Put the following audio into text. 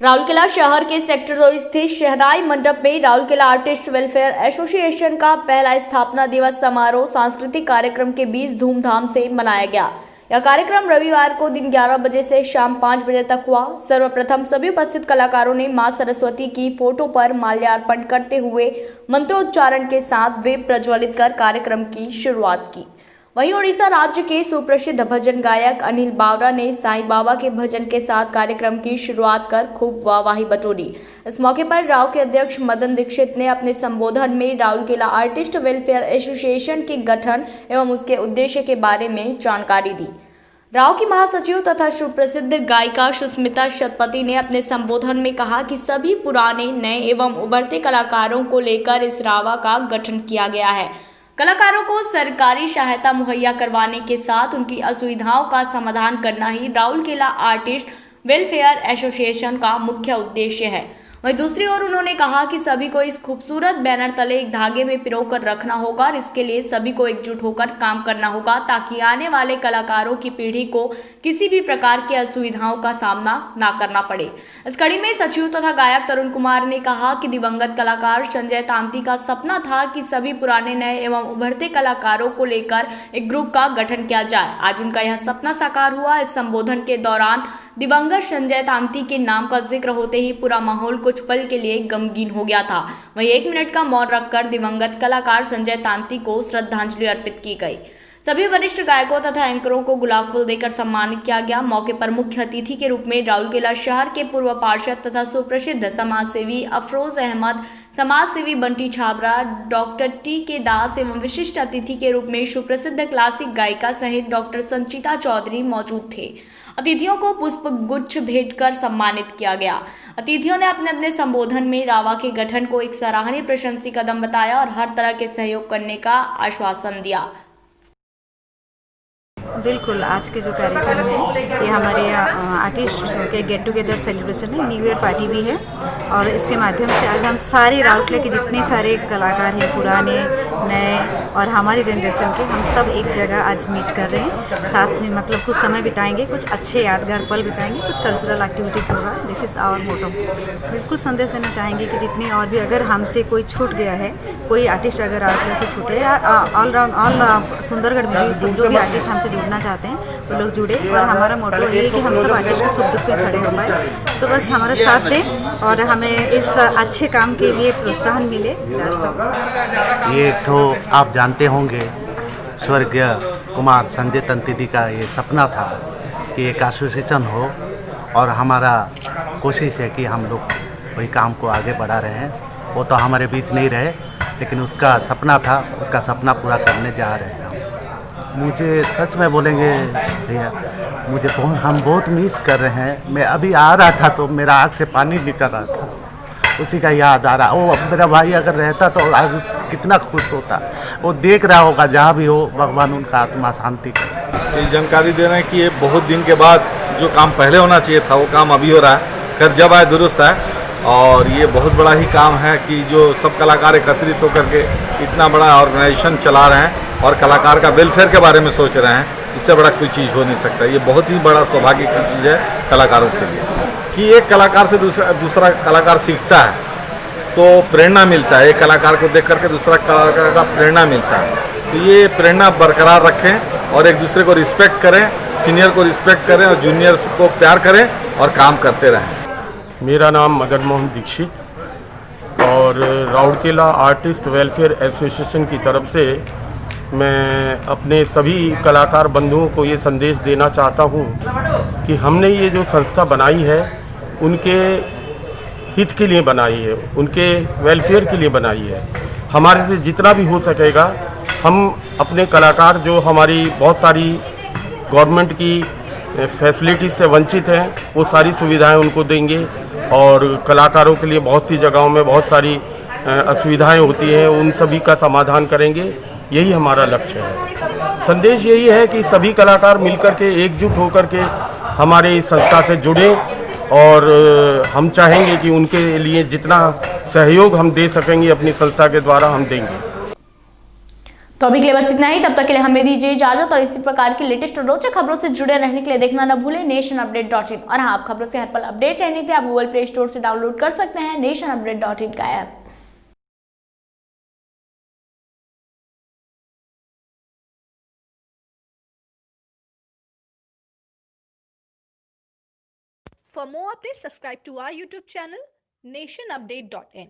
राउरकेला शहर के सेक्टर 2 स्थित शहनाई मंडप में राउरकेला आर्टिस्ट वेलफेयर एसोसिएशन का पहला स्थापना दिवस समारोह सांस्कृतिक कार्यक्रम के बीच धूमधाम से मनाया गया। यह कार्यक्रम रविवार को दिन 11 बजे से शाम 5 बजे तक हुआ। सर्वप्रथम सभी उपस्थित कलाकारों ने मां सरस्वती की फोटो पर माल्यार्पण करते हुए मंत्रोच्चारण के साथ दीप प्रज्वलित कर कार्यक्रम की शुरुआत की। वहीं उड़ीसा राज्य के सुप्रसिद्ध भजन गायक अनिल बावरा ने साईं बाबा के भजन के साथ कार्यक्रम की शुरुआत कर खूब वाहवाही बटोरी। इस मौके पर राव के अध्यक्ष मदन दीक्षित ने अपने संबोधन में राउरकेला आर्टिस्ट वेलफेयर एसोसिएशन के गठन एवं उसके उद्देश्य के बारे में जानकारी दी। राव की महासचिव तथा सुप्रसिद्ध गायिका सुष्मिता शतपथी ने अपने संबोधन में कहा कि सभी पुराने, नए एवं उभरते कलाकारों को लेकर इस रावा का गठन किया गया है। कलाकारों को सरकारी सहायता मुहैया करवाने के साथ उनकी असुविधाओं का समाधान करना ही राउरकेला आर्टिस्ट वेलफेयर एसोसिएशन का मुख्य उद्देश्य है। वहीं दूसरी ओर उन्होंने कहा कि सभी को इस खूबसूरत बैनर तले एक धागे में पिरोकर रखना होगा और इसके लिए सभी को एकजुट होकर काम करना होगा ताकि आने वाले कलाकारों की पीढ़ी को किसी भी प्रकार की असुविधाओं का सामना ना करना पड़े। इस कड़ी में सचिव तथा गायक तरुण कुमार ने कहा कि दिवंगत कलाकार संजय तांती का सपना था कि सभी पुराने, नए एवं उभरते कलाकारों को लेकर एक ग्रुप का गठन किया जाए। आज उनका यह सपना साकार हुआ। इस संबोधन के दौरान दिवंगत संजय तांती के नाम का जिक्र होते ही पूरा माहौल कुछ पल के लिए गमगीन हो गया था। वहीं 1 मिनट का मौन रखकर दिवंगत कलाकार संजय तांती को श्रद्धांजलि अर्पित की गई। सभी वरिष्ठ गायकों तथा एंकरों को गुलाब फूल देकर सम्मानित किया गया। मौके पर मुख्य अतिथि के रूप में राउरकेला शहर के पूर्व पार्षद तथा सुप्रसिद्ध समाजसेवी अफरोज अहमद, समाजसेवी बंटी छाबरा, डॉक्टर टी.के. दास एवं विशिष्ट अतिथि के रूप में सुप्रसिद्ध क्लासिक गायिका सहित डॉक्टर संचिता चौधरी मौजूद थे। अतिथियों को पुष्प गुच्छ भेंट कर सम्मानित किया गया। अतिथियों ने अपने अपने संबोधन में रावा के गठन को एक सराहनीय प्रशंसनीय कदम बताया और हर तरह के सहयोग करने का आश्वासन दिया। बिल्कुल, आज के जो कार्यक्रम है ये हमारे आर्टिस्ट के गेट टुगेदर सेलिब्रेशन है, न्यू ईयर पार्टी भी है और इसके माध्यम से आज हम सारे राउरकेला के जितने सारे कलाकार हैं, पुराने, नए और हमारी जनरेशन के, हम सब एक जगह आज मीट कर रहे हैं। साथ में मतलब कुछ समय बिताएंगे, कुछ अच्छे यादगार पल बिताएंगे, कुछ कल्चरल एक्टिविटीज़ होगा। This is our motto. बिल्कुल संदेश देना चाहेंगे कि जितने और भी अगर हमसे कोई छूट गया है, कोई आर्टिस्ट अगर राउरकेला से छूट रहे या ऑल सुंदरगढ़ में भी जो भी आर्टिस्ट हमसे जुड़ना चाहते हैं वो लोग जुड़े और हमारा मोटो ये है कि हम सब आर्टिस्ट के सुख दुख में खड़े हो पाए। तो बस हमारा साथ दें और हमें इस अच्छे काम के लिए प्रोत्साहन मिले। ये तो आप जानते होंगे, स्वर्गीय कुमार संजय तांती जी का ये सपना था कि एक एसोसिएशन हो और हमारा कोशिश है कि हम लोग वही काम को आगे बढ़ा रहे हैं। वो तो हमारे बीच नहीं रहे लेकिन उसका सपना था, उसका सपना पूरा करने जा रहे हैं। मुझे सच में बोलेंगे भैया, हम बहुत मिस कर रहे हैं। मैं अभी आ रहा था तो मेरा आँख से पानी निकल रहा था, उसी का याद आ रहा। वो मेरा भाई अगर रहता तो आज कितना खुश होता। वो देख रहा होगा जहाँ भी हो, भगवान उनका आत्मा शांति करे। ये जानकारी दे रहे हैं कि ये बहुत दिन के बाद जो काम पहले होना चाहिए था वो काम अभी हो रहा है। कर जब आए दुरुस्त है और ये बहुत बड़ा ही काम है कि जो सब कलाकार एकत्रित होकर के इतना बड़ा ऑर्गेनाइजेशन चला रहे हैं और कलाकार का वेलफेयर के बारे में सोच रहे हैं। इससे बड़ा कोई चीज़ हो नहीं सकता। ये बहुत ही बड़ा सौभाग्य की चीज़ है कलाकारों के लिए कि एक कलाकार से दूसरा कलाकार सीखता है तो प्रेरणा मिलता है। एक कलाकार को देख करके दूसरा कलाकार का प्रेरणा मिलता है। तो ये प्रेरणा बरकरार रखें और एक दूसरे को रिस्पेक्ट करें, सीनियर को रिस्पेक्ट करें और जूनियर्स को प्यार करें और काम करते रहें। मेरा नाम मदन मोहन दीक्षित और राउरकेला आर्टिस्ट वेलफेयर एसोसिएशन की तरफ से मैं अपने सभी कलाकार बंधुओं को ये संदेश देना चाहता हूँ कि हमने ये जो संस्था बनाई है उनके हित के लिए बनाई है, उनके वेलफेयर के लिए बनाई है। हमारे से जितना भी हो सकेगा हम अपने कलाकार जो हमारी बहुत सारी गवर्नमेंट की फैसिलिटीज से वंचित हैं वो सारी सुविधाएं उनको देंगे और कलाकारों के लिए बहुत सी जगहों में बहुत सारी असुविधाएं होती हैं, उन सभी का समाधान करेंगे। यही हमारा लक्ष्य है। संदेश यही है कि सभी कलाकार मिलकर के एकजुट होकर के हमारे इस संस्था से जुड़ें और हम चाहेंगे कि उनके लिए जितना सहयोग हम दे सकेंगे अपनी संस्था के द्वारा हम देंगे। तो अभी के लिए बस इतना ही। तब तक के लिए हमें दीजिए इजाजत और इसी प्रकार की लेटेस्ट और रोचक खबरों से जुड़े रहने के लिए देखना न भूलें nationupdate.in। और हाँ, आप खबरों से हर पल अपडेट रहने के लिए आप गूगल प्ले स्टोर से डाउनलोड कर सकते हैं nationupdate.in का app. For more updates, subscribe to our YouTube channel nationupdate.in.